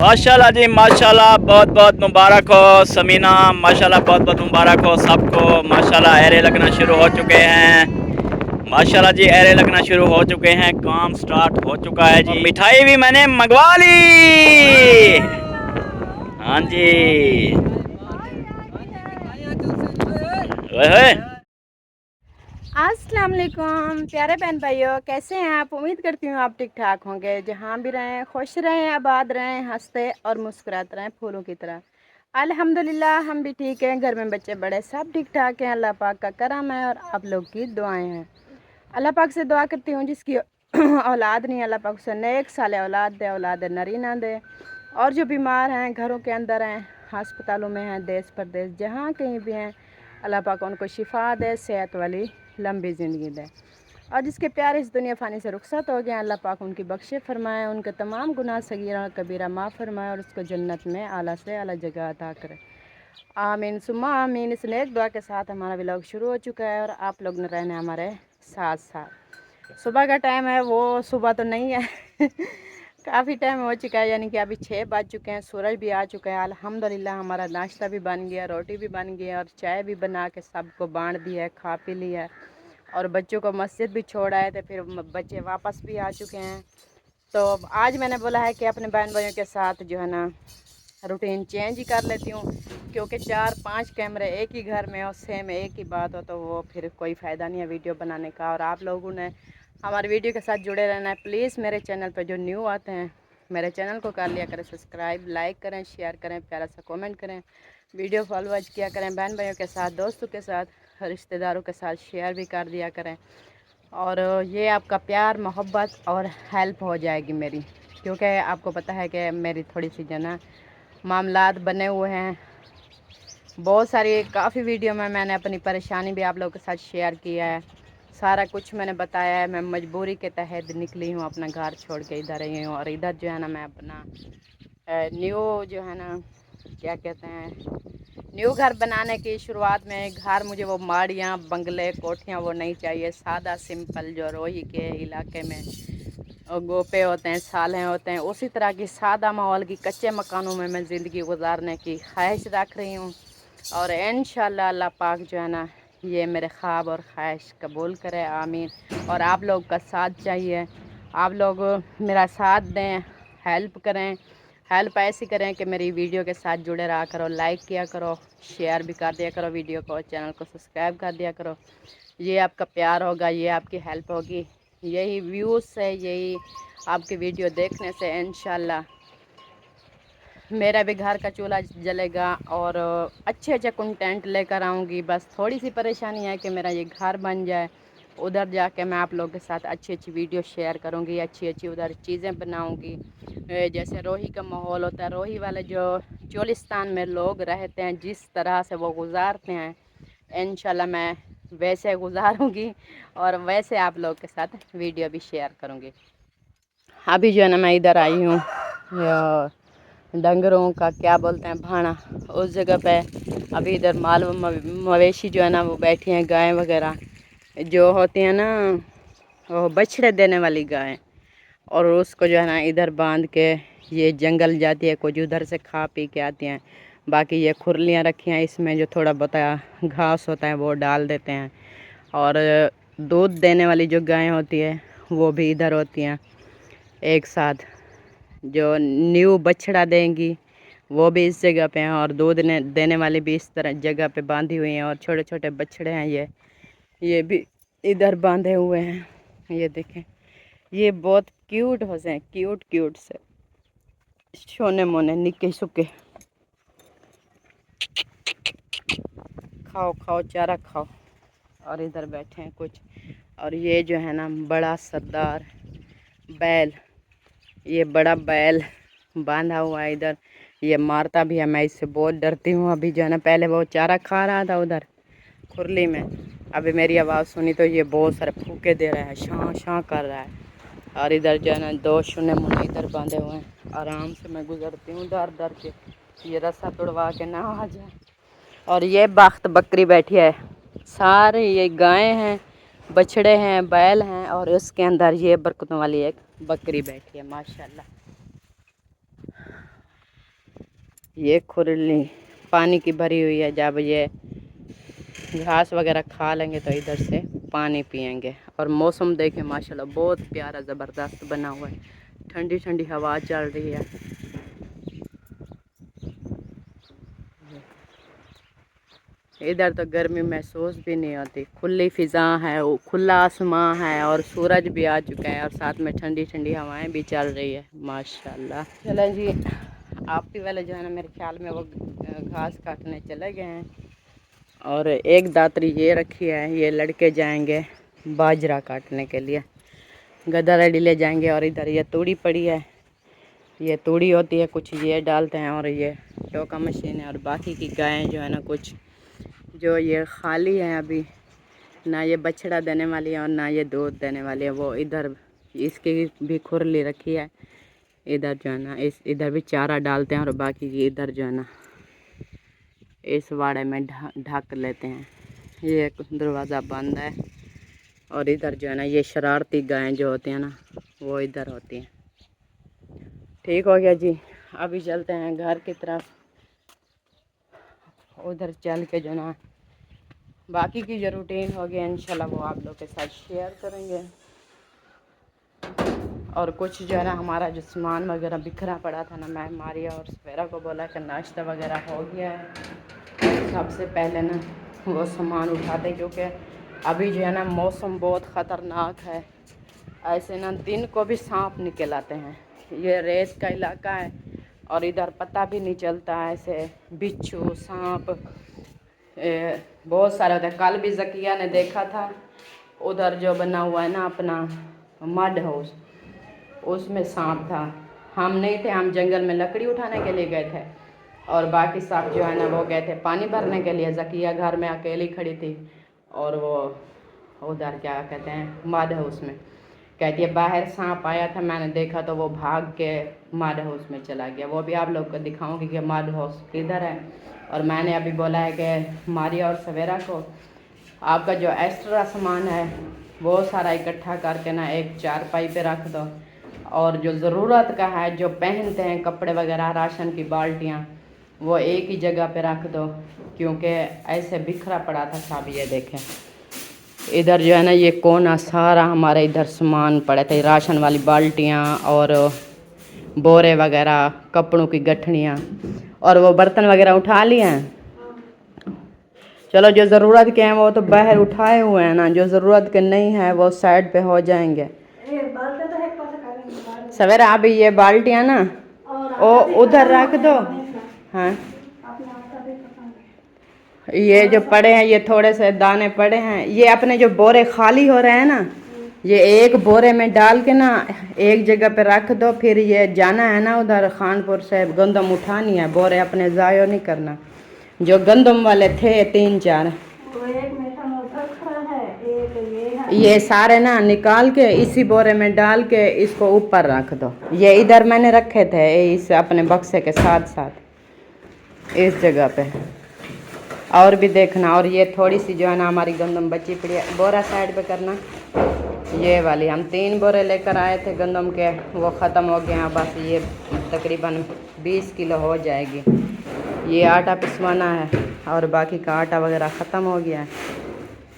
माशाल्लाह जी माशाल्लाह, बहुत बहुत मुबारक हो समीना, माशाल्लाह बहुत बहुत मुबारक हो सबको। माशाल्लाह एरे लगना शुरू हो चुके हैं। माशाल्लाह जी एरे लगना शुरू हो चुके हैं, काम स्टार्ट हो चुका है जी। मिठाई भी मैंने मंगवा ली। हाँ जी। ओए अस्सलाम वालेकुम प्यारे बहन भाइयों, कैसे हैं आप? उम्मीद करती हूँ आप ठीक ठाक होंगे। जहाँ भी रहें खुश रहें, आबाद रहें, हंसते और मुस्कुराते रहें फूलों की तरह। अल्हम्दुलिल्लाह हम भी ठीक हैं, घर में बच्चे बड़े सब ठीक ठाक हैं। अल्लाह पाक का करम है और आप लोग की दुआएं हैं। अल्लाह पाक से दुआ करती हूँ जिसकी औलाद नहीं, अल्लाह पाक उसे नेक साले औलाद दे, औलाद नरीना दे। और जो बीमार हैं, घरों के अंदर हैं, अस्पतालों में हैं, देश परदेश जहाँ कहीं भी हैं, अल्लाह पाक उनको शिफा दे, सेहत वाली लंबी ज़िंदगी दे। और जिसके प्यार इस दुनिया फ़ानी से रुखसत हो गए, अल्लाह पाक उनकी बख्शे फरमाए, उनके तमाम गुनाह सगीरा और कबीरा माफ़ फरमाए और उसको जन्नत में आला से आला जगह अता करे। आमीन सुम्मा आमीन। इस नेक दुआ के साथ हमारा व्लॉग शुरू हो चुका है और आप लोग न रहने हमारे साथ साथ। सुबह का टाइम है, वो सुबह तो नहीं है काफ़ी टाइम हो चुका है, यानी कि अभी 6 बज चुके हैं, सूरज भी आ चुका है। अल्हम्दुलिल्लाह हमारा नाश्ता भी बन गया, रोटी भी बन गई और चाय भी बना के सबको बांट दी है, खा पी लिया है। और बच्चों को मस्जिद भी छोड़ आए थे, फिर बच्चे वापस भी आ चुके हैं। तो आज मैंने बोला है कि अपने बहन भाइयों के साथ जो है ना रूटीन चेंज ही कर लेती हूँ, क्योंकि 4-5 कैमरे एक ही घर में और सेम एक ही बात हो तो वो फिर कोई फ़ायदा नहीं है वीडियो बनाने का। और आप लोगों ने हमारे वीडियो के साथ जुड़े रहना है। प्लीज़ मेरे चैनल पर जो न्यू आते हैं मेरे चैनल को कर लिया करें सब्सक्राइब, लाइक करें, शेयर करें, प्यारा सा कमेंट करें, वीडियो फॉलोअर्स किया करें, बहन भाइयों के साथ, दोस्तों के साथ, रिश्तेदारों के साथ शेयर भी कर दिया करें। और ये आपका प्यार, मोहब्बत और हेल्प हो जाएगी मेरी, क्योंकि आपको पता है कि मेरी थोड़ी सी जना मामलात बने हुए हैं। बहुत सारी काफ़ी वीडियो में मैंने अपनी परेशानी भी आप लोगों के साथ शेयर किया है, सारा कुछ मैंने बताया है। मैं मजबूरी के तहत निकली हूँ, अपना घर छोड़ के इधर आई हूँ। और इधर जो है ना मैं अपना न्यू जो है ना क्या कहते हैं न्यू घर बनाने की शुरुआत में, घर मुझे वो माड़ियाँ बंगले कोठियाँ वो नहीं चाहिए। सादा सिंपल जो रोही के इलाके में और गोपे होते हैं, सालें होते हैं, उसी तरह की सादा माहौल की कच्चे मकानों में मैं ज़िंदगी गुजारने की ख्वाहिश रख रही हूँ। और इंशाल्लाह अल्लाह पाक जो है ना ये मेरे ख्वाब और ख्वाहिश कबूल करे, आमीन। और आप लोग का साथ चाहिए, आप लोग मेरा साथ दें, हेल्प करें। हेल्प ऐसी करें कि मेरी वीडियो के साथ जुड़े रहा करो, लाइक किया करो, शेयर भी कर दिया करो वीडियो को, चैनल को सब्सक्राइब कर दिया करो। ये आपका प्यार होगा, ये आपकी हेल्प होगी, यही व्यूज़ से, यही आपकी वीडियो देखने से इंशाल्लाह मेरा भी घर का चूल्हा जलेगा और अच्छे अच्छे कंटेंट लेकर आऊँगी। बस थोड़ी सी परेशानी है कि मेरा ये घर बन जाए, उधर जाके मैं आप लोगों के साथ अच्छी अच्छी वीडियो शेयर करूँगी, अच्छी अच्छी उधर चीज़ें बनाऊँगी। जैसे रोही का माहौल होता है, रोही वाले जो चोलिस्तान में लोग रहते हैं, जिस तरह से वो गुजारते हैं, इंशाल्लाह मैं वैसे गुजारूँगी और वैसे आप लोग के साथ वीडियो भी शेयर करूँगी। अभी जो है ना मैं इधर आई हूँ डंगरों का क्या बोलते हैं भाड़ा, उस जगह पे। अभी इधर माल मवेशी जो है ना वो बैठी हैं, गायें वगैरह जो होती हैं ना वो बछड़े देने वाली गायें। और उसको जो है ना इधर बांध के ये जंगल जाती है, कुछ उधर से खा पी के आती हैं। बाकी ये खुरलियाँ रखी हैं, इसमें जो थोड़ा बहुत घास होता है वो डाल देते हैं। और दूध देने वाली जो गायें होती है वो भी इधर होती हैं एक साथ। जो न्यू बछड़ा देंगी वो भी इस जगह पे हैं और दूध देने वाली भी इस तरह जगह पे बांधी हुई हैं। और छोटे छोटे बछड़े हैं, ये भी इधर बांधे हुए हैं। ये देखें, ये बहुत क्यूट हो से, क्यूट क्यूट से सोने मोने निके सुके। खाओ खाओ चारा खाओ। और इधर बैठे हैं कुछ। और ये जो है ना बड़ा सरदार बैल, ये बड़ा बैल बांधा हुआ है इधर। ये मारता भी है, मैं इससे बहुत डरती हूँ। अभी जो है ना पहले वो चारा खा रहा था उधर खुरली में, अभी मेरी आवाज़ सुनी तो ये बहुत सारे फूके दे रहा है, शां शां कर रहा है। और इधर जो है ना 2 शून्य मुन्ने इधर बांधे हुए हैं। आराम से मैं गुजरती हूँ डर डर के, ये रस्सा तोड़वा के ना आ जाए। और ये बाख्त बकरी बैठी है, सारे ये गायें हैं, बछड़े हैं, बैल हैं और उसके अंदर ये बरकतों वाली एक बकरी बैठी है माशाल्लाह। ये खुरली पानी की भरी हुई है, जब ये घास वगैरह खा लेंगे तो इधर से पानी पिएंगे। और मौसम देखें माशाल्लाह बहुत प्यारा ज़बरदस्त बना हुआ है, ठंडी ठंडी हवा चल रही है। इधर तो गर्मी महसूस भी नहीं होती, खुली फिजा है, खुला आसमां है और सूरज भी आ चुका है और साथ में ठंडी ठंडी हवाएं भी चल रही है माशाल्लाह। चलें जी, आपकी वाले जो है ना मेरे ख्याल में वो घास काटने चले गए हैं। और एक दातरी ये रखी है, ये लड़के जाएंगे बाजरा काटने के लिए, गदा रेडी ले जाएंगे। और इधर ये तूड़ी पड़ी है, ये तूड़ी होती है, कुछ ये डालते हैं और ये टोका मशीन है। और बाकी की गायें जो है ना कुछ जो ये खाली है अभी, ना ये बछड़ा देने वाली है और ना ये दूध देने वाली है, वो इधर इसकी भी खुरली रखी है। इधर जो है ना इधर भी चारा डालते हैं और बाकी की इधर जो है ना इस वाड़े में ढक लेते हैं। ये एक दरवाज़ा बंद है और इधर जो है ना ये शरारती गायें जो होती हैं ना वो इधर होती हैं। ठीक हो गया जी, अभी चलते हैं घर की तरफ। उधर चल के जो ना बाकी की जो रूटीन होगी इंशाल्लाह वो आप लोग के साथ शेयर करेंगे। और कुछ जो है ना हमारा जो सामान वगैरह बिखरा पड़ा था ना, मैं मारिया और सवेरा को बोला कि नाश्ता वगैरह हो गया है, सबसे पहले ना वो सामान उठाते, क्योंकि अभी जो है ना मौसम बहुत ख़तरनाक है। ऐसे ना दिन को भी सांप निकल आते हैं, ये रेत का इलाका है और इधर पता भी नहीं चलता, ऐसे बिच्छू सांप बहुत सारे होते हैं। कल भी जकिया ने देखा था उधर जो बना हुआ है ना अपना मड हाउस, उसमें सांप था। हम नहीं थे, हम जंगल में लकड़ी उठाने के लिए गए थे और बाकी सांप जो है ना वो गए थे पानी भरने के लिए। जकिया घर में अकेली खड़ी थी और वो उधर क्या कहते हैं मड हाउस में, कहती है बाहर सांप आया था, मैंने देखा तो वो भाग के मड हाउस में चला गया। वो भी आप लोग को दिखाऊंगी कि मड हाउस किधर है। और मैंने अभी बोला है कि मारिया और सवेरा को आपका जो एक्स्ट्रा सामान है वो सारा इकट्ठा करके ना एक चारपाई पे रख दो, और जो ज़रूरत का है जो पहनते हैं कपड़े वगैरह राशन की बाल्टियाँ वो एक ही जगह पे रख दो, क्योंकि ऐसे बिखरा पड़ा था सब। ये देखें इधर जो है ना ये कोना सारा हमारे इधर सामान पड़े थे, राशन वाली बाल्टियाँ और बोरे वगैरह, कपड़ों की गठनियाँ, और वो बर्तन वगैरह उठा लिए हैं। चलो जो ज़रूरत के हैं वो तो बाहर उठाए हुए हैं ना, जो ज़रूरत के नहीं है वो साइड पे हो जाएंगे। सवेरा अभी ये बाल्टियाँ ना वो उधर रख दो। हाँ ये जो पड़े हैं ये थोड़े से दाने पड़े हैं, ये अपने जो बोरे खाली हो रहे हैं ना ये एक बोरे में डाल के ना एक जगह पे रख दो। फिर ये जाना है ना उधर खानपुर से गंदम उठानी है, बोरे अपने ज़ाया नहीं करना। जो गंदम वाले थे 3-4 ये सारे ना निकाल के इसी बोरे में डाल के इसको ऊपर रख दो। ये इधर मैंने रखे थे इस अपने बक्से के साथ साथ इस जगह पे। और भी देखना, और ये थोड़ी सी जो है ना हमारी गंदम बची पड़ी है, बोरा साइड पे करना। ये वाली हम 3 बोरे लेकर आए थे गंदम के, वो ख़त्म हो गए हैं, बस ये तकरीबन 20 किलो हो जाएगी। ये आटा पिसवाना है और बाकी का आटा वगैरह ख़त्म हो गया है।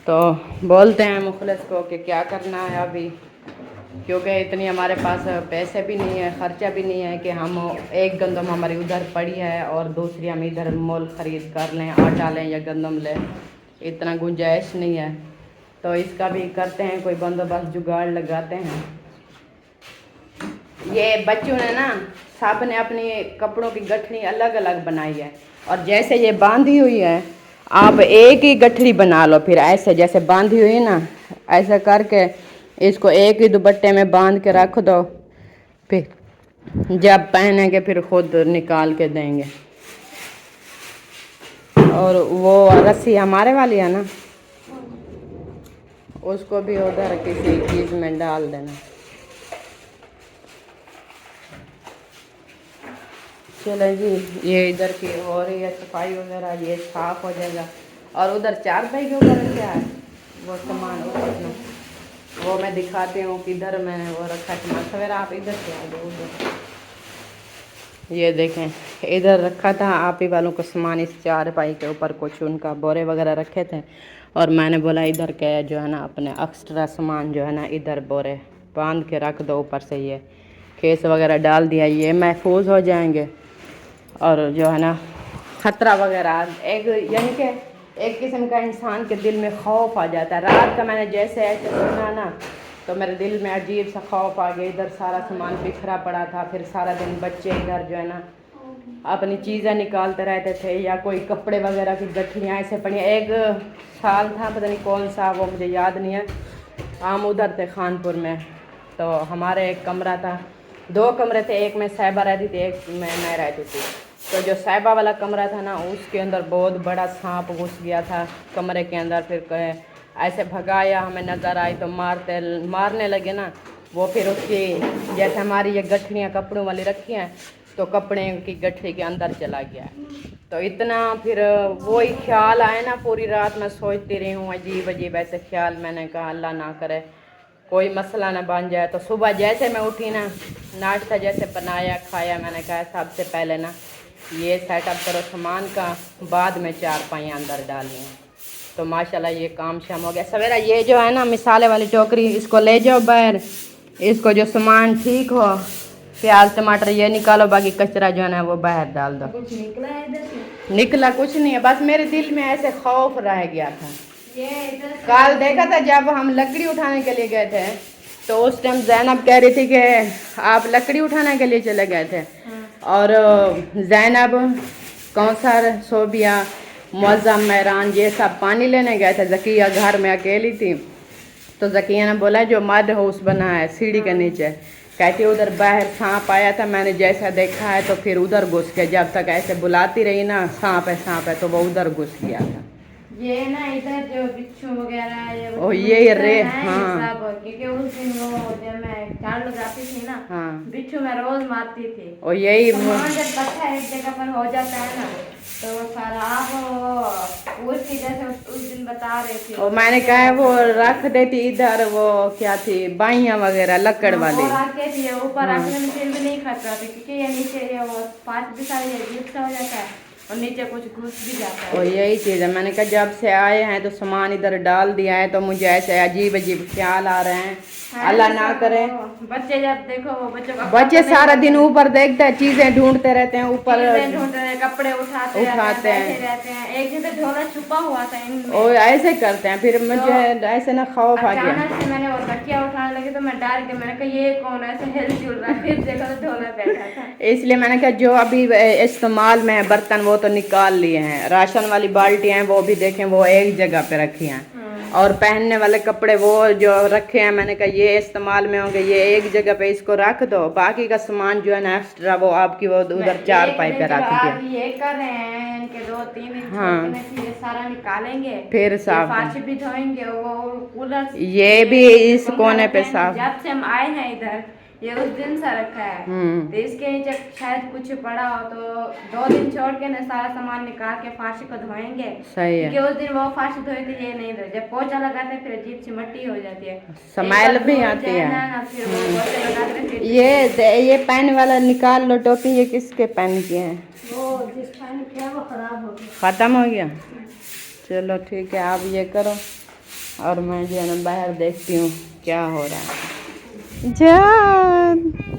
तो बोलते हैं मुखलिस को कि क्या करना है अभी, क्योंकि इतनी हमारे पास पैसे भी नहीं है, ख़र्चा भी नहीं है कि हम एक गंदम हमारी उधर पड़ी है और दूसरी हम इधर मोल ख़रीद कर लें, आटा लें या गंदम लें, इतना गुंजाइश नहीं है। तो इसका भी करते हैं कोई बंदोबस्त, जुगाड़ लगाते हैं। ये बच्चों ने ना सब ने अपनी कपड़ों की गठरी अलग अलग बनाई है, और जैसे ये बांधी हुई है आप एक ही गठरी बना लो, फिर ऐसे जैसे बांधी हुई ना ऐसा करके इसको एक ही दुपट्टे में बांध के रख दो, फिर जब पहनेंगे फिर खुद निकाल के देंगे। और वो रस्सी हमारे वाली है ना उसको भी उधर किसी चीज़ में डाल देना। चलो जी, ये इधर की हो रही है सफाई वगैरह, ये साफ हो जाएगा। और उधर चारपाई के ऊपर क्या है वो सामान उठना, वो मैं दिखाती हूँ किधर मैंने वो रखा सामान। सवेरा आप इधर से आ जाओ, उधर ये देखें, इधर रखा था आप ही वालों को सामान, इस चारपाई के ऊपर कुछ उनका बोरे वगैरह रखे थे, और मैंने बोला इधर के जो है ना अपने एक्स्ट्रा सामान जो है ना इधर बोरे बांध के रख दो, ऊपर से ये केस वगैरह डाल दिया, ये महफूज हो जाएंगे। और जो है ना ख़तरा वगैरह एक यानी कि एक किस्म का इंसान के दिल में खौफ आ जाता है। रात का मैंने जैसे ऐसे सुना ना तो मेरे दिल में अजीब सा खौफ आ गया। इधर सारा सामान बिखरा पड़ा था, फिर सारा दिन बच्चे इधर जो है ना अपनी चीज़ें निकालते रहते थे, या कोई कपड़े वगैरह की गठरियाँ ऐसे पड़ी। एक साल था पता नहीं कौन सा, वो मुझे याद नहीं है, हम उधर थे खानपुर में, तो हमारे एक कमरा था, 2 कमरे थे, एक में साहिबा रहती थी, एक में मैं रहती थी। तो जो साहिबा वाला कमरा था ना उसके अंदर बहुत बड़ा सांप घुस गया था कमरे के अंदर। फिर ऐसे भगाया, हमें नज़र आई तो मारने लगे ना वो। फिर उसकी जैसे हमारी ये गठरियाँ कपड़ों वाली रखी हैं तो कपड़े की गठरी के अंदर चला गया। तो इतना फिर वही ख्याल आए ना, पूरी रात मैं सोचती रही हूँ अजीब अजीब ऐसे ख्याल। मैंने कहा अल्लाह ना करे कोई मसला ना बन जाए। तो सुबह जैसे मैं उठी ना, नाश्ता जैसे बनाया खाया, मैंने कहा सबसे पहले ना ये सेटअप करो सामान का, बाद में चारपाई अंदर डालनी है। तो माशाल्लाह ये काम शाम हो गया। सवेरा ये जो है ना मिसाले वाली टोकरी, इसको ले जाओ बाहर, इसको जो सामान ठीक हो, प्याज टमाटर ये निकालो, बाकी कचरा जो है ना वो बाहर डाल दो। कुछ निकला है इधर से? निकला कुछ नहीं है, बस मेरे दिल में ऐसे खौफ रह गया था। कल देखा था जब हम लकड़ी उठाने के लिए गए थे तो उस टाइम जैनब कह रही थी कि आप लकड़ी उठाने के लिए चले गए थे, और जैनब, कौसर, सोबिया, मुअज़्ज़म, महरान ये सब पानी लेने गए थे। ज़किया घर में अकेली थी, तो ज़किया ने बोला जो मड हाउस बना है सीढ़ी के नीचे, कहती उधर बाहर सांप आया था, मैंने जैसा देखा है तो फिर उधर घुस गया। जब तक ऐसे बुलाती रही ना सांप है तो वो उधर घुस गया था। ये ना इधर जो बिच्छू वगैरह ये रे हाँ, क्योंकि उस दिन वो जब मैं झाड़ू लगाती थी ना, हाँ, बिच्छू मैं रोज मारती थी। और यही सामान जब इकट्ठा एक जगह पर हो जाता है ना तो वो सारा आप उसकी जैसे उस दिन बता रहे थे। और मैंने कहा है वो रख देती इधर, वो क्या थी बाइयाँ वगैरह लकड़ वाली, और आके थी ऊपर रखने में फिर भी नहीं खतरा था, क्योंकि ये नीचे ये वो पाँच भी सारे अजीब सा हो जाता है और नीचे कुछ घुस भी जाता है। और यही चीज़ है। मैंने कहा जब से आए हैं तो सामान इधर डाल दिया है तो मुझे ऐसे अजीब अजीब ख्याल आ रहे हैं। अल्लाह ना करे। बच्चे जब देखो बच्चे सारा दिन ऊपर देखते हैं, चीजें ढूंढते रहते हैं, ऊपर ढूंढते हैं, कपड़े उठाते हैं, रहते हैं। एक दिन तो झोला छुपा हुआ था इनमें, और ऐसे करते हैं। फिर मुझे ऐसे ना खौफ आ गया। अचानक से मैंने वो तकिया उठाने लगी तो मैं डर के, मैंने कहा ये कौन ऐसे हिल जुल रहा है, फिर देखा तो झोला बैठा था। इसलिए मैंने कहा जो अभी इस्तेमाल में है बर्तन वो तो निकाल लिए हैं, राशन वाली बाल्टियाँ हैं वो भी देखें वो एक जगह पे रखी हैं, और पहनने वाले कपड़े वो जो रखे हैं मैंने कहा ये इस्तेमाल में होंगे, ये एक जगह पे इसको रख दो, बाकी का सामान जो है ना एक्स्ट्रा वो आपकी वो उधर चारपाई पे रख दिया। ये कर रहे हैं इनके 2-3 दिन हाँ, ये सारा निकालेंगे, फिर साफ फर्श भी धोएंगे, वो कूलर ये भी इस कोने पे साफ। जब से हम आए हैं इधर ये उस दिन से रखा है, तो इसके नीचे शायद कुछ पड़ा हो तो 2 दिन छोड़ के ना सारा सामान निकाल के फर्श को धोएंगे। सही है, क्योंकि उस दिन वो फर्श धोए थे ये नहीं धोए, जब पोछा लगाते फिर अजीब सी मिट्टी हो जाती है, स्मेल भी आती है। ये पेन वाला निकाल लो टोपी, ये किसके पेन की है? वो जिस पेन किया वो खराब हो गया, ख़त्म हो गया। चलो ठीक है आप ये करो और मैं जो है ना बाहर देखती हूँ क्या हो रहा है। जान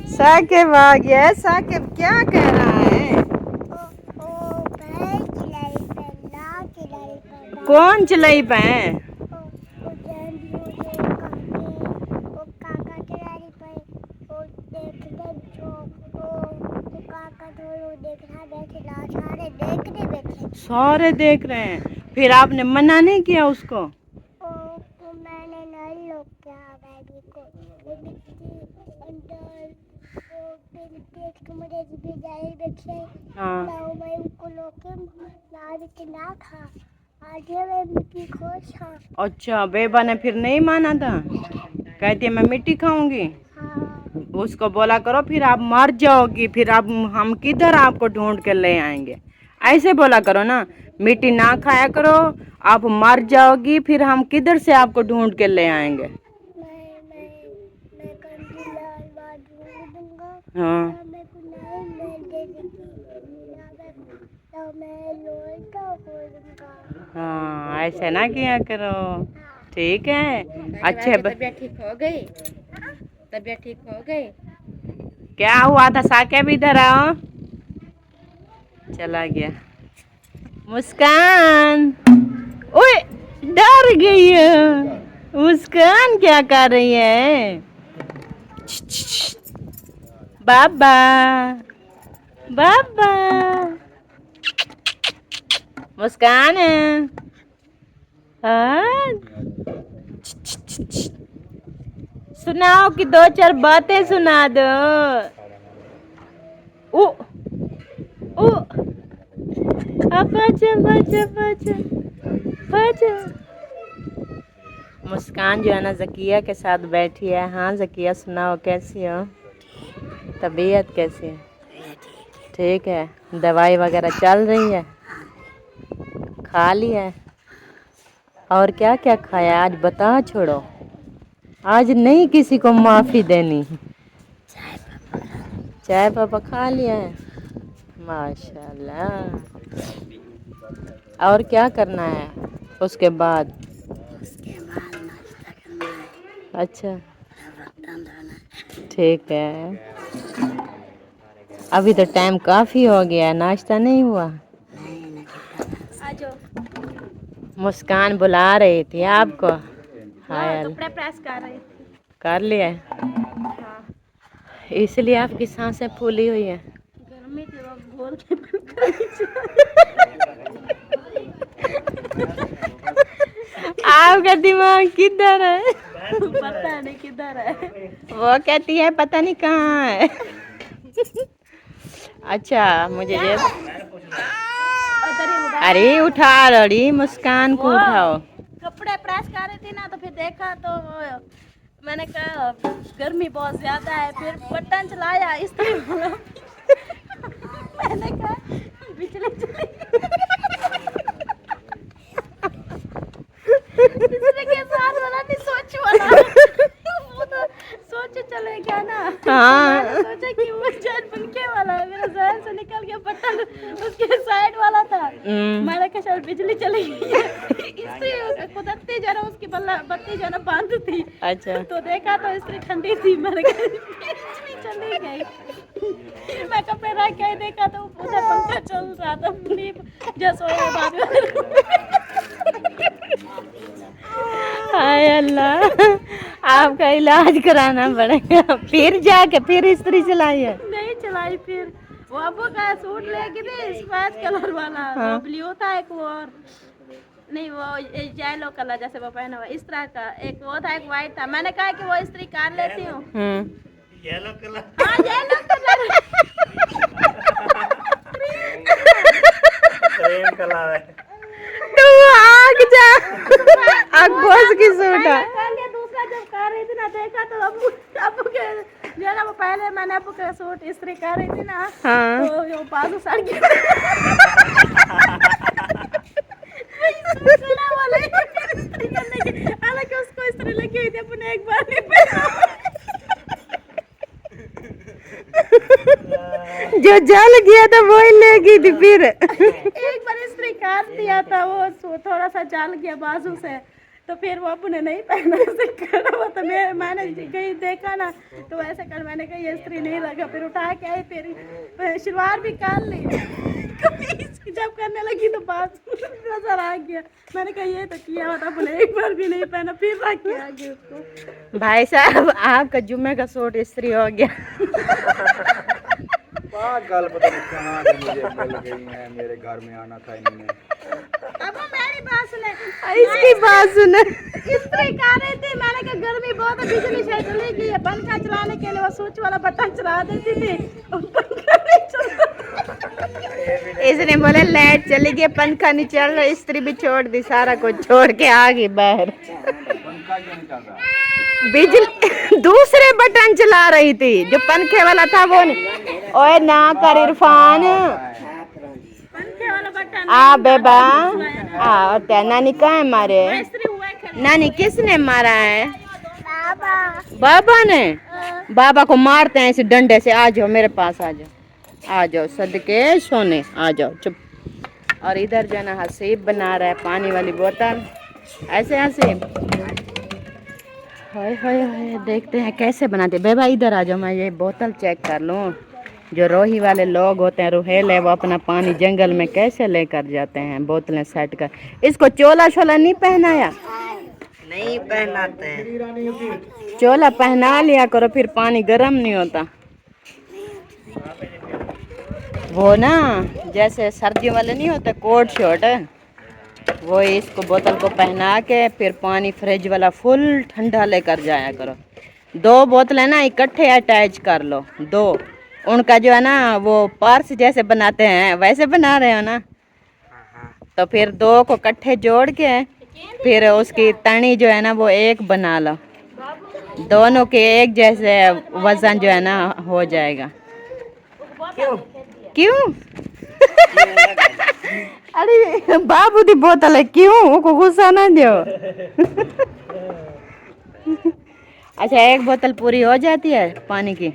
साकिब आ गया। साकिब क्या कह रहा है? कौन चलाई पे है? सारे देख रहे हैं, फिर आपने मना नहीं किया उसको? मैंने नहीं रोका बेबी को, हाँ, मैं उनको लोके ना खा आज मैं मिट्टी खुश हाँ। अच्छा बेबा ने फिर नहीं माना था, कहती है मैं मिट्टी खाऊंगी। हाँ। उसको बोला करो फिर आप मर जाओगी, फिर आप हम किधर आपको ढूंढ के ले आएंगे, ऐसे बोला करो ना, मिट्टी ना खाया करो, आप मर जाओगी, फिर हम किधर से आपको ढूंढ के ले आएंगे। मैं ढूंढ दूंगा। हाँ, मैं को नहीं मैं दे तो मैं लोटा खोलूंगा। हाँ ऐसे ना किया करो, ठीक है। अच्छे तबीयत ठीक हो गई? तबीयत ठीक हो गई? क्या हुआ था? साके भी इधर आओ। चला गया। मुस्कान, ओए डर गई है। मुस्कान क्या कर रही है? बाबा बाबा, मुस्कान हाँ? सुनाओ कि दो चार बातें सुना दो। ओ ओ बाजा बाजा बाजा बाजा। मुस्कान जो है ना ज़किया के साथ बैठी है। हाँ ज़किया सुनाओ, कैसी हो? तबीयत कैसी है? ठीक है। दवाई वगैरह चल रही है? खा ली है? और क्या क्या खाया आज बता छोड़ो। आज नहीं किसी को माफ़ी देनी। चाय पापा खा लिया है? माशाल्लाह। और क्या करना है उसके बाद? अच्छा ठीक है। अभी तो टाइम काफ़ी हो गया है, नाश्ता नहीं हुआ? मुस्कान बुला रही थी आपको। हाय कपड़े प्रेस कर रही थी। कर लिया? इसलिए आपकी सांसें फूली हुई है। गर्मी थी वो घोल के आपका दिमाग किधर है? पता नहीं किधर है। वो कहती है पता नहीं कहाँ है। अच्छा मुझे ये, अरे उठा रही, मुस्कान को उठाओ। कपड़े प्रेस कर रही थी ना, तो फिर देखा तो मैंने कहा गर्मी बहुत ज्यादा है, फिर बटन चलाया इस्त्री वाला। मैंने कहा बिजली चली। इस्त्री के साथ वाला नहीं, सोच वाला। वो तो सोच चले गया ना। हाँ। मैंने सोचा कि वो शायद पंखे वाला है, मेरे जहन से निकल गया बटन उसके साइड वाला था। मैंने कहा शायद बिजली चली गई है। इस्त्री कुदरती जो ना उसकी बत्ती जो ना बंद थी। अच्छा तो देखा तो इस्त्री ठंडी थी। मैंने कहा बिजली चली गई। मैं कपड़े रख के देखा तो उधर पंखा चल रहा था, जो सोया बाद। हाय अल्लाह, आपका इलाज कराना पड़ेगा। फिर जाके फिर इस्त्री चलाई है? नहीं चलाई। फिर वो अबू का सूट लेके थे स्क्वाच कलर वाला। हाँ। वो ब्लू था, एक वो और नहीं, वो येलो कलर जैसे वो पहना हुआ इस तरह का, एक वो था, एक वाइट था। मैंने कहा कि वो इस्त्री कर लेती हूँ। Yellow colour. हाँ येलो कलर। क्रीम कलर है। तू आग जा, आग घोष की सूट है। पहले दूसरा जब कर रही थी ना, देखा तो अबू के जो ना वो पहले मैंने अबू का सूट इस्त्री कर रही थी ना। हाँ। तो वो बाजू सड़ गया। सुना वाला ही फिर इस्त्री करने की, हालांकि उसको इस्त्री लगी हुई थी, अपने एक बार नहीं पहना। जो जल गया था वही लेगी थी फिर। एक बार इस्त्री काट दिया था, वो थोड़ा सा जल गया बाजू से, तो फिर वो अपने नहीं पहना, ऐसे करा हुआ था। मैंने कहीं देखा ना, तो ऐसे कर, मैंने कहा ये इस्त्री नहीं लगा। फिर उठा के आई, फिर शलवार भी काट ली। जब करने लगी तो बाजू नजर आ गया। मैंने कहा ये तो किया हुआ था, अपने एक बार भी नहीं पहना, फिर रख के आ गई उसको। भाई साहब आपका जुम्मे का सूट इस्त्री हो गया। पागल, पता नहीं कहाँ से मुझे मिल गई है। मेरे घर में आना था इन्होंने। अब मेरी बात सुने, इसकी बात सुने। इस्त्री कर रही थी। मैंने कहा गर्मी बहुत है, बिजली शायद चली गई है। पंखा चलाने के लिए वो स्विच वाला बटन चला देती थी, पंखा नहीं चलता। इसने बोला लाइट चली गई, पंखा नहीं चल रहा, इस्त्री भी छोड़ दी, सारा कुछ छोड़ के आ गई बाहर। पंखा क्यों नहीं चल रहा? बिजली दूसरे बटन चला रही थी, जो पंखे वाला था वो नहीं। ओए ना कर इरफान, पंखे वाला बटन आ बेबा आ। त्या नानी कहाँ है मारे? इस्त्री हुआ है खड़ी। नानी किसने मारा है? बाबा बाबा ने। बाबा को मारते हैं इस डंडे से। आ जाओ मेरे पास, आ जाओ, आ जाओ सदके सोने, आ जाओ चुप। और इधर जो है ना हसीब बना रहा है पानी वाली बोतल। ऐसे हसीब, हाय हाय हाय, देखते हैं कैसे बनाते। बेबा इधर आ जाओ, मैं ये बोतल चेक कर लूँ। जो रोही वाले लोग होते हैं, रुहेल है, वो अपना पानी जंगल में कैसे लेकर जाते हैं बोतलें सेट कर। इसको चोला शोला नहीं पहनाया? नहीं पहनाते हैं। चोला पहना लिया करो, फिर पानी गर्म नहीं होता। वो ना जैसे सर्दियों वाले नहीं होते कोट शर्ट, वो इसको बोतल को पहना के फिर पानी फ्रिज वाला फुल ठंडा लेकर जाया करो। 2 बोतलें ना इकट्ठे अटैच कर लो, 2। उनका जो है ना वो पर्स जैसे बनाते हैं वैसे बना रहे हो ना, तो फिर 2 को इकट्ठे जोड़ के फिर उसकी तनी जो है ना वो एक बना लो। दोनों के एक जैसे वजन जो है ना हो जाएगा। क्यों? अरे बाबू दी बोतल है, क्यों को गुस्सा ना दो। अच्छा, एक बोतल पूरी हो जाती है पानी की?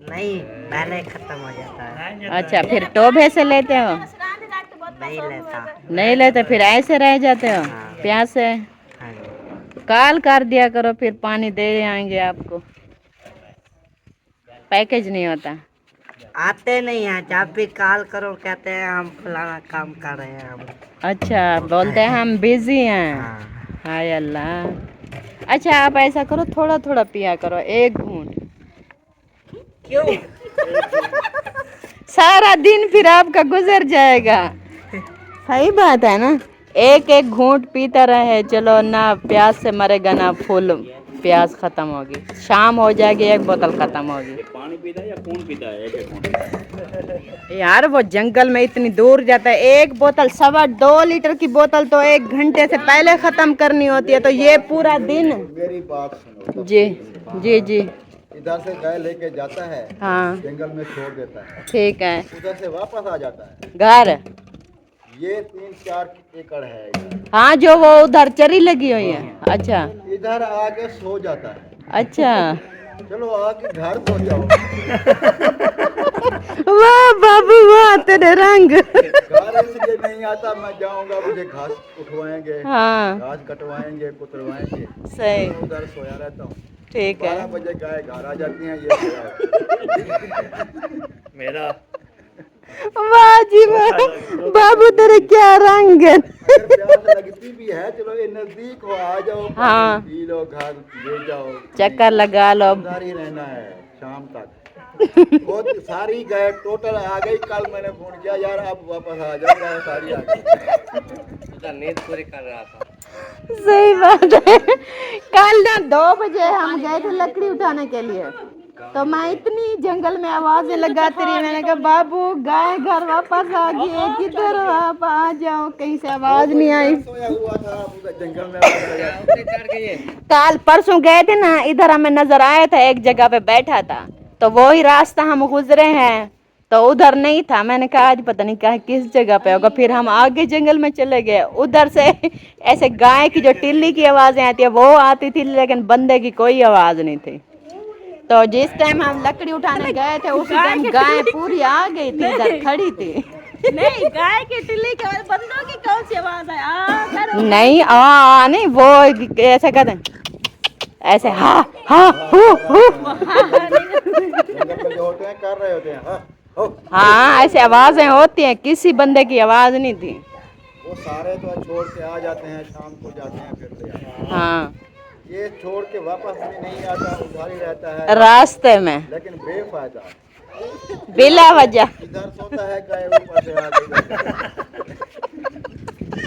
नहीं, पहले खत्म हो जाता है। अच्छा, फिर टोभे से लेते हो? नहीं लेता। नहीं लेते, फिर ऐसे रह जाते हो प्यास से? हाँ जी। कॉल कर दिया करो, फिर पानी दे आएंगे आपको। पैकेज नहीं होता? आते नहीं हैं, जब भी कॉल करो कहते हैं हम फलाना काम कर रहे हैं हम। अच्छा, बोलते हैं हम बिजी हैं। हाँ। हाय अल्लाह। अच्छा, आप ऐसा करो, थोड़ा थोड़ा पिया करो, 1 घूंट। क्यों? सारा दिन फिर आपका गुजर जाएगा। सही बात है ना, 1 घूंट पीता रहे, चलो ना प्यास से मरेगा ना फुल प्यास खत्म होगी। शाम हो जाएगी, 1 बोतल खत्म होगी। पानी पीता है या खून पीता है? एक खून। यार वो जंगल में इतनी दूर जाता है, 1 बोतल 2.25 लीटर की बोतल तो 1 घंटे से पहले खत्म करनी होती है, तो ये पूरा दिन। मेरी बात सुनो। जी जी जी। इधर से गाय लेके जाता है, हाँ जंगल में छोड़ देता है, ठीक है। उधर से वापस आ जाता है। घर, ये 3-4 एकड़ है इधर। हाँ, जो वो उधर चरी लगी हुई है। अच्छा इधर आके सो जाता है। अच्छा। चलो आके घर सो जाओ। वाह बाबू वाह, तेरे रंग। घर इसलिए नहीं आता, मैं जाऊंगा, मुझे घास उठवाएंगे, हाँ घास कटवाएंगे, कुतरवाएंगे, सही, मैं उधर सोया रहता हूँ। ठीक 12 है। बजे गाय घर आ जाती हैं, ये सोया मेरा वाह जी वाह, बाबू तेरे क्या रंग है। अगर प्यास लगती भी है, चलो ये नजदीक हो, आ जाओ, हाँ। पानी पी लो, घर ले जाओ, चक्कर लगा लो। उधर ही रहना है शाम तक। बहुत सारी गाय टोटल आ गई, कल मैंने फोन किया, यार आप वापस आ जाओ, गाय सारी आ गई। नींद पूरी कर रहा था। सही बात है। कल ना 2 बजे हम गए थे लकड़ी उठाने के लिए, तो मैं इतनी जंगल में आवाजें लगाती रही, मैंने कहा बाबू गाय घर वापस आ गई है, किधर हो आप, आ जाओ। कहीं से आवाज नहीं आई। सोया हुआ था पूरा जंगल में। कल परसों गए थे ना, इधर हमें नजर आया था, एक जगह पे बैठा था, तो वही रास्ता हम गुजरे हैं, तो उधर नहीं था। मैंने कहा आज पता नहीं कहा किस जगह पे होगा। फिर हम आगे जंगल में चले गए, उधर से ऐसे गाय की जो टिल्ली की आवाजें आती है वो आती थी, लेकिन बंदे की कोई आवाज नहीं थी। तो जिस टाइम हम लकड़ी उठाने गए थे उसी टाइम गाय पूरी आ गई थी, इधर खड़ी थी। नहीं, गाय की टिल्ली के और बंदों की कौन सी आवाज है? नहीं नहीं, वो ऐसे कहते हैं, ऐसे हा हा हु हु। जंगल में जो होते हैं कर रहे होते हैं, हाँ, हो। हाँ, ऐसे आवाजें होती हैं, किसी बंदे की आवाज नहीं थी। वो सारे तो छोड़ के आ जाते हैं, शाम को जाते हैं, फिर ले आते हैं। हाँ, ये छोड़ के वापस भी नहीं आता, उधर ही रहता है रास्ते में लेकिन बेफायदा। बिला वजह। इधर सोता है, गाय ऊपर से आ गई।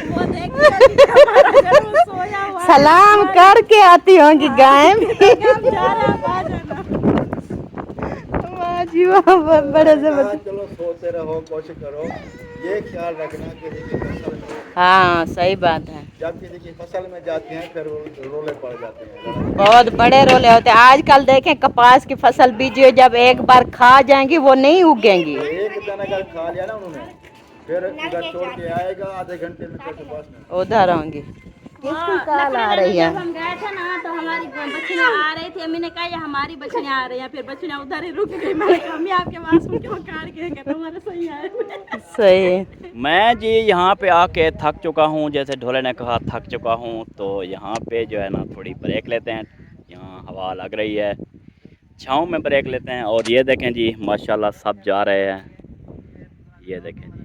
वो देखती हमारा जरूर सोया हुआ है। सलाम करके आती होंगी गाय में। हम जा रहे हैं, आ जाना। वाह जी वाह, बड़े मैंने कहा, जबरदस्त। चलो सोते रहो, कोशिश करो, ये ख्याल रखना किसी की फसल में, हाँ सही बात है, जब किसी की फसल में जाते हैं फिर वो रोले पड़ जाते हैं। बहुत बड़े रोले होते हैं। आजकल देखें कपास की फसल बीजी हुई, जब एक बार खा जाएंगी वो नहीं उगेंगी। एक दिन अगर खा लिया ना उन्होंने, फिर इधर छोड़ के आएगा, आधे घंटे में तो बस में। उधर होंगी। किसकी कॉल आ रही है? जब हम गए थे ना तो हमारी बच्चियाँ आ रही थी, अम्मी ने कहा ये हमारी बच्चियाँ आ रही हैं, फिर बच्चियाँ उधर ही रुक गई। मैंने कहा अम्मी आपके पास क्यों कार के कहते हमारे सही आए। सही। मैं जी यहाँ पे आके थक चुका हूँ, जैसे ढोले ने कहा थक चुका हूँ, तो यहाँ पे जो है ना थोड़ी ब्रेक लेते हैं। यहाँ हवा लग रही है, छाँव में ब्रेक लेते हैं। और ये देखें जी माशाल्लाह सब जा रहे हैं, ये देखें जी।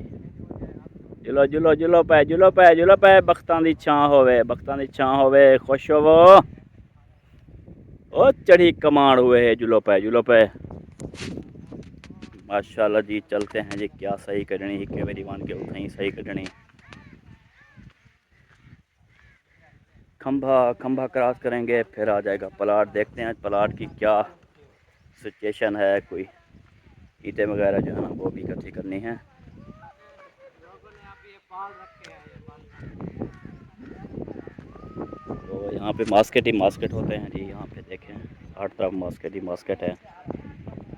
जुलो जुलो जुलो पे जुलो पे जुलो पे, बख्तां दी छां होवे, बख्तां दी छां होवे, खुश होवो ओ चढ़ी कमाण हुए है, जुलो पे माशाल्लाह जी। चलते हैं जी, क्या सही कढ़नी हिक्के मेरी वन के उठाई सही कढ़नी। खंभा क्रॉस करेंगे फिर आ जाएगा प्लाट। देखते हैं प्लाट की क्या सिचुएशन है, कोई ईंटें वगैरह जो है ना वो भी इकट्ठी करनी है। तो यहाँ पे मार्केट ही मार्केट होते हैं जी। यहाँ पे देखें हर तरफ मार्केट ही मार्केट है,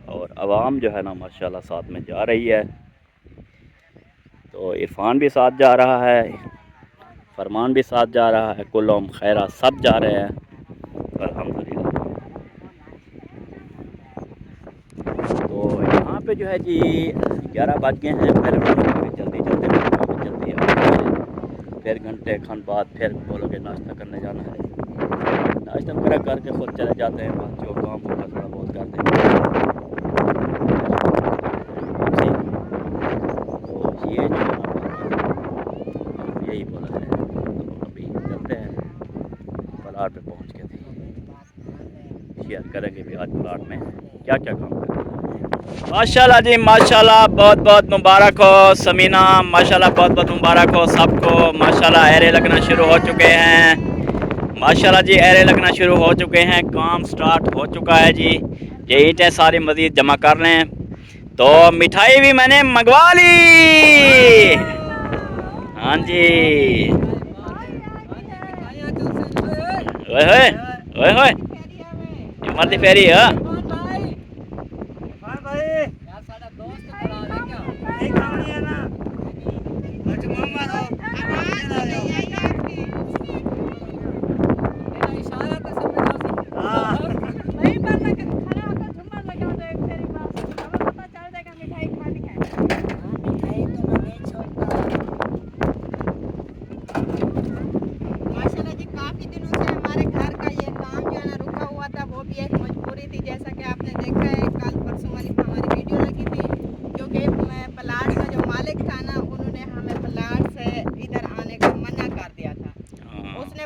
और आवाम जो है ना माशाल्लाह साथ में जा रही है। तो इरफान भी साथ जा रहा है, फरमान भी साथ जा रहा है, कुलम खैरा सब जा रहे हैं अल्हम्दुलिल्लाह। तो यहाँ पे जो है जी 11 बज गए हैं। पहले बोलोगे जल्दी फिर घंटे खंड बाद फिर बोलोगे नाश्ता करने जाना है। नाश्ता वगैरह करके खुद चले जाते हैं, बस जो काम होता है थोड़ा बहुत करते हैं। तो ये जो है ना यही बोला है। तो अभी चलते हैं प्लाट पे पहुँच के थे शेयर करेंगे भी आज प्लाट में क्या क्या काम करें। माशाल्लाह जी माशाल्लाह, बहुत बहुत मुबारक हो समीना, माशाल्लाह बहुत बहुत मुबारक हो सबको। माशाल्लाह एरे लगना शुरू हो चुके हैं, माशाल्लाह जी एरे लगना शुरू हो चुके हैं, काम स्टार्ट हो चुका है जी। ये ईंटें सारी मज़ीद जमा कर लें। तो मिठाई भी मैंने मंगवा ली, हाँ जी। ओए ओए ओए मर्दी फेरी है।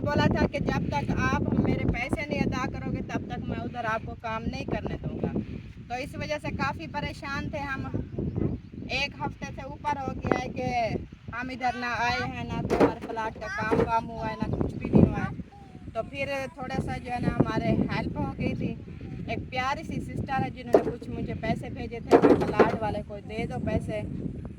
बोला था कि जब तक आप मेरे पैसे नहीं अदा करोगे तब तक मैं उधर आपको काम नहीं करने दूंगा। तो इस वजह से काफ़ी परेशान थे हम। एक हफ्ते से ऊपर हो गया है कि हम इधर ना आए हैं, ना तो हमारे प्लाट का काम हुआ है, ना कुछ भी नहीं हुआ है। तो फिर थोड़ा सा जो है ना हमारे हेल्प हो गई थी। एक प्यारी सी सिस्टर है जिन्होंने कुछ मुझे पैसे भेजे थे कि प्लाट वाले को दे दो पैसे,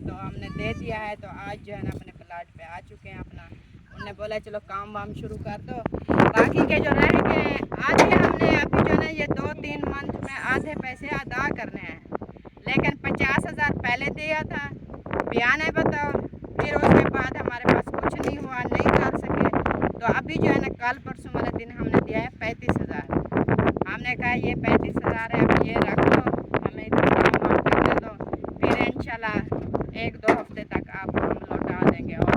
तो हमने दे दिया है। तो आज जो है ना अपने प्लाट पे आ चुके हैं अपना। उन्होंने बोला चलो काम वाम शुरू कर दो, बाकी के जो रह गए आधे हमने अभी जो है ना ये 2-3 मंथ में आधे पैसे अदा करने हैं। लेकिन 50,000 पहले दिया था, बयान है बताओ। फिर उसके बाद हमारे पास कुछ नहीं हुआ, नहीं कर सके। तो अभी जो है ना कल परसों वाले दिन हमने दिया है 35,000। हमने कहा ये 35,000 है, अब ये रख लो, हमें काम वाम करने दो, फिर इंशाल्लाह 1-2 हफ्ते तक आपको हम लौटा देंगे। और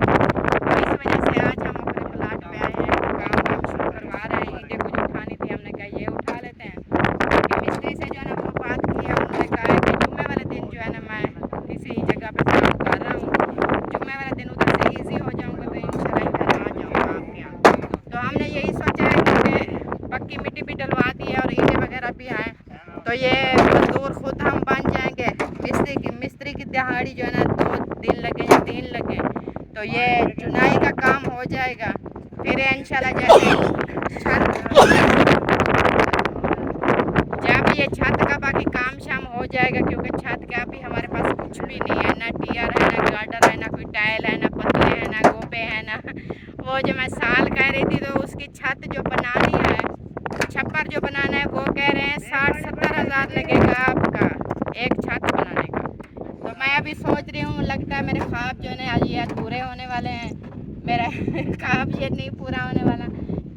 इस वजह से आज हम अपने प्लाट पे आए हैं, काम वाम शुरू करवा रहे हैं। ईंटें कुछ उठानी थी, हमने कहा ये उठा लेते हैं। क्योंकि मिस्त्री से जो है ना वो बात की है, उन्होंने कहा है कि जुम्मे वाले दिन जो है ना मैं किसी जगह पे काम कर रहा हूँ, जुम्मे वाले दिन उधर से ईजी हो जाऊँगा तो इंशाल्लाह इधर आ जाऊँगा आपके यहाँ। तो हमने यही सोचा है क्योंकि पक्की मिट्टी भी डलवा दी है और ईंटें वगैरह भी हैं, तो ये मजदूर खुद हम बन जाएंगे। मिस्त्री की दिहाड़ी जो है ना 2 दिन लगे या 3 लगे तो ये चुनाई का काम हो जाएगा। फिर इंशाल्लाह जब ये छत का बाकी काम शाम हो जाएगा, क्योंकि छत का भी हमारे पास कुछ भी नहीं है, ना टियर है, ना गार्डर है, ना कोई टाइल है, ना पतले है, ना गोपे है, ना वो जो मैं साल कह रही थी। तो उसकी छत जो बनानी है, छप्पर जो बनाना है, वो कह रहे हैं 60-70 हज़ार लगेगा आपका एक छत बनाने का। तो मैं अभी सोच रही हूँ, लगता है मेरे ख्वाब जो है आज ये अधूरे होने वाले हैं। मेरा ख्वाब ये नहीं पूरा होने वाला,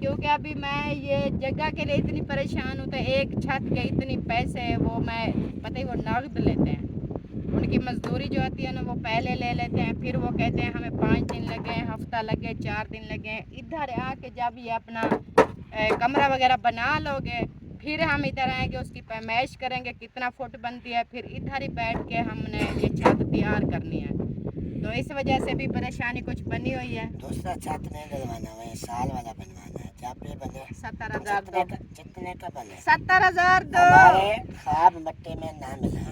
क्योंकि अभी मैं ये जगह के लिए इतनी परेशान हूँ। तो एक छत के इतनी पैसे है वो मैं पता ही वो नगद लेते हैं। उनकी मजदूरी जो होती है ना वो पहले ले लेते हैं, फिर वो कहते हैं हमें 5 दिन लगे, हफ्ता लगे, 4 दिन लगे। इधर आके जब ये अपना कमरा वगैरह बना लोगे, फिर हम इधर आएंगे, उसकी पैमाइश करेंगे कितना फुट बनती है, फिर इधर ही बैठ के हमने ये छत तैयार करनी है। तो इस वजह से भी परेशानी कुछ बनी हुई है। दूसरा छत नहीं डलवाना, वही साल वाला बनवाना है। जब भी बने 70,000 जितने का बने। 70,000 दो। हमारे ख्वाब मट्टी में ना मिला।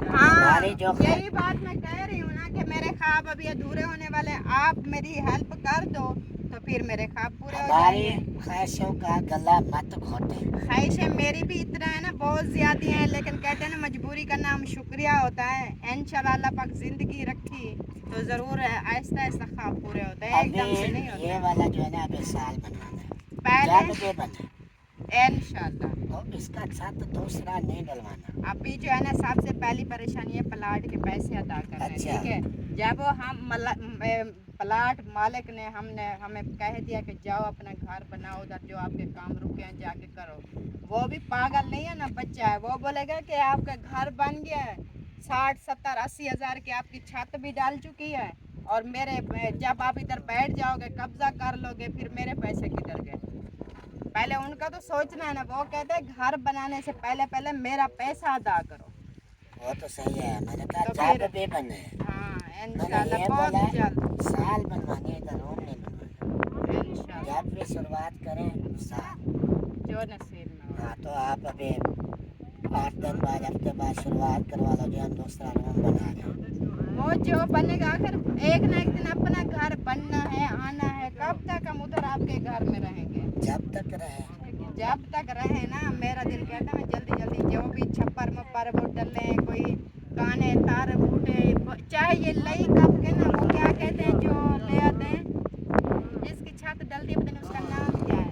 हाँ, हमारी जो यही बात मैं कह रही हूँ ना कि मेरे ख्वाब अभी अधूरे होने वाले। आप मेरी हेल्प कर दो तो फिर मेरे ख्वाब पूरे हो हमारी जाएंगे। ख्वाहिशों का गला मत घोटे। ख्वाहिशें मेरी भी इतना है ना, बहुत ज्यादा हैं, लेकिन कहते हैं ना मजबूरी का नाम शुक्रिया होता है। इंशाल्लाह अल्लाह पाक जिंदगी रखी तो जरूर आहिस्ता आहिस्ता ख्वाब पूरे होते हैं, अभी एकदम से नहीं ये होते। वाला जो है ना अभी साल बनवाना है। पहले जब भी बने इंशाल्लाह। तो इसका छत दूसरा नहीं डलवाना। अभी जो है ना सबसे पहली परेशानी है प्लाट के पैसे अदा करने। अच्छा। ठीक है, जब हम प्लाट मालिक ने हमें कह दिया कि जाओ अपना घर बनाओ, उधर जो आपके काम रुके हैं जाके करो, वो भी पागल नहीं है ना, बच्चा है। वो बोलेगा कि आपका घर बन गया है, 60, 70, 80 हज़ार की आपकी छत भी डाल चुकी है, और मेरे जब आप इधर बैठ जाओगे कब्जा कर लोगे, फिर मेरे पैसे किधर गए? पहले उनका तो सोचना है ना। वो कहते हैं घर बनाने से पहले पहले मेरा पैसा अदा करो। वो तो सही है, मैंने कहा तो जब फिर- भी बने। हाँ मैंने इंशाल्लाह ये बहुत बोला जल्द। साल बनवाने का रूम नहीं बनवाना। इंशाल्लाह जब भी शुरुआत करें साल। जो नसीब में हो। हाँ तो आप अभी 8 दिन बाद हफ्ते बाद शुरुआत करवा लो जी, हम दूसरा रूम बना रहे हैं। वो जो बनेगा, आखिर एक ना एक दिन अपना घर बनना है, आना है। कब तक हम उधर आपके घर में रहेंगे? जब तक रहे। जब तक रहे ना, मेरा दिल कहता है मैं जल्दी जल्दी जो भी छप्पर मप्पर वो डले, कोई काने तार फूटे, चाहे ये लई कप के ना वो क्या कहते हैं जो ले आते हैं जिसकी छत डलती है, पता नहीं उसका नाम क्या है,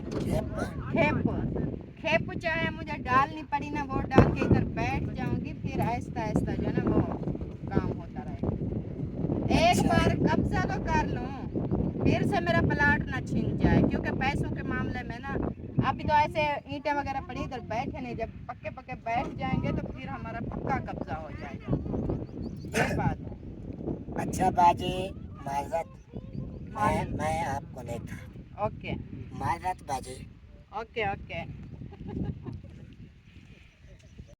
खेप चाहे मुझे डालनी पड़ी ना, वो डाल के इधर बैठ जाऊंगी, फिर आहिस्ता आहिस्ता जो है ना वो काम होता रहेगा। एक बार कब्जा तो कर लूं, फिर से मेरा प्लाट ना छीन जाए, क्योंकि पैसों के मामले में ना अभी तो ऐसे ईंटें वगैरह पड़ी इधर बैठे नहीं, जब पक्के पक्के बैठ जाएंगे तो फिर हमारा पक्का कब्जा हो जाएगा। ये बात है। अच्छा बाजी, माजरत मैं आपको नहीं था। ओके माजरत बाजी। Okay okay.